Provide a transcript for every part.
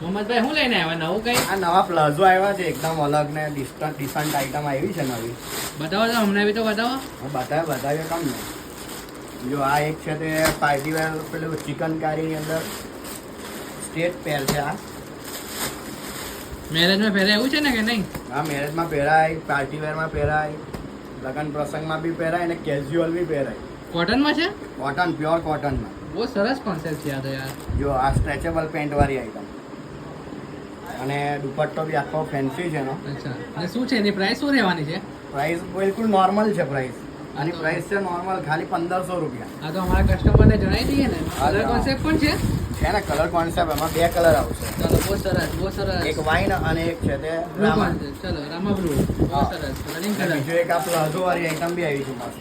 મોહમ્મદભાઈ શું લઈને આવ્યા નવું કઈ? આ નવા પ્લાઝો આવ્યા છે એકદમ અલગ ને ડિસન્ટ આઈટમ આવી છે નવી. બતાવો તો અમને બી તો બતાવો. બતાવ્યો કામ ને. જો આ એક છે તે પાર્ટી વેર પેલું ચિકનકારીની અંદર સ્ટેટ પેર છે. આ મેરેજમાં પહેરે એવું છે ને કે નહીં? આ મેરેજમાં પહેરાય, પાર્ટી વેરમાં પહેરાય, લગ્ન પ્રસંગમાં બી પહેરાય અને કેઝ્યુઅલ બી પહેરાય. કોટનમાં છે? કોટન, પ્યોર કોટનમાં. બહુ સરસ કોન્સેપ્ટ છે આ તો યાર. જો આ સ્ટ્રેચેબલ પેન્ટ વાળી આઈટમ અને દુપટ્ટો બી આખો ફેન્સી છે એનો. અચ્છા, અને શું છે એની પ્રાઇસ શું રહેવાની છે? પ્રાઇસ બિલકુલ નોર્મલ છે. પ્રાઇસ આની પ્રાઇસ છે નોર્મલ, ખાલી 1500 રૂપિયા. આ તો અમારા કસ્ટમરને જણાવી દઈએ ને. કલર કોન્સેપ્ટ પણ છે? છે ને કલર કોન્સેપ્ટ. એમાં 2 કલર આવશે. ચાલો, બહુ સરસ, બહુ સરસ. એક વાઇન અને એક છે તે બ્લુ રામા. કોન્સેપ્ટ. ચાલો, રામા બ્લુ. બહુ સરસ. રનિંગ અને કલર. બીજું એક આ પ્લાઝો વાળી આઈટમ બી આવી છે મસ્ત.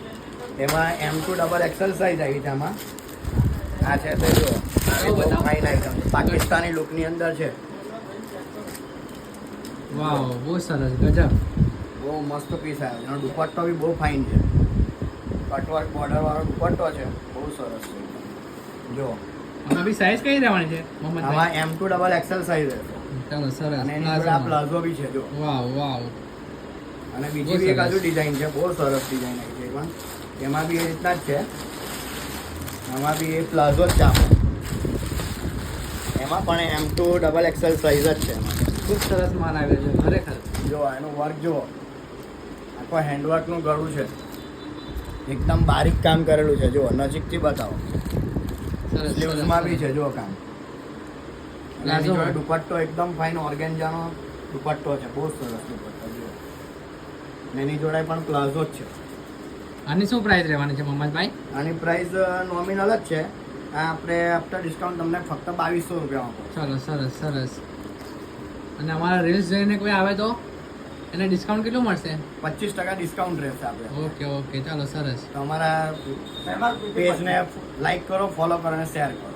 એમાં M2 ડબલ XL સાઇઝ આવી છે આમાં. આ છે તે જો બહુ ફાઇન આઈટમ છે. પાકિસ્તાની લુકની અંદર છે. વાવ, બહુ સરસ, ગજબ. બહુ મસ્ત પીસ આવ્યો. એનો દુપટ્ટો બી બહુ ફાઇન છે. કટવર્ક બોર્ડર વાળો દુપટ્ટો છે. બહુ સરસ છે. જો આમાં બી સાઈઝ કઈ રહેવાની છે મોહમ્મદભાઈ? આમાં M2 ડબલ XL સાઇઝ છે. ચાલો, સરસ. અને એની જોડે આ પ્લાઝો બી છે જો. વાવ, વાવ. અને બીજી બી એક હજુ ડિઝાઇન છે. બહુ સરસ ડિઝાઇન આવી છે પણ એમાં બી એ રીતના જ છે. આમાં બી એ પ્લાઝો જ છે આપણે. એમાં પણ M2 ડબલ XL સાઇઝ જ છે એમાં. ખૂબ સરસ માલ આવ્યો છે ખરેખર. જો એનું વર્ક જુઓ. આખો હેન્ડવર્કનું ગળું છે. એકદમ બારીક કામ કરેલું છે. જુઓ નજીકથી બતાવો. સરસ, સ્લીવ્સમાં બી છે જો કામ. અને એની પ્લાઝો. જોડે દુપટ્ટો એકદમ ફાઇન ઓર્ગેન્જાનો દુપટ્ટો છે. બહુ સરસ દુપટ્ટો જુઓ. અને એની જોડે પણ પ્લાઝો જ છે. આની શું પ્રાઇસ રહેવાની છે મોહમ્મદભાઈ? આની પ્રાઇસ નોમિનલ જ છે. આ આપણે આફ્ટર ડિસ્કાઉન્ટ તમને ફક્ત 2200 રૂપિયામાં પડશે. ચાલો, સરસ, સરસ. અને અમારા રીલ્સ જોઈને કોઈ આવે તો એને ડિસ્કાઉન્ટ કેટલું મળશે? 25% ડિસ્કાઉન્ટ રહેશે આપણે. ઓકે, ઓકે, ચાલો, સરસ. તો અમારા પેજને લાઈક કરો, ફોલો કરો અને શેર કરો.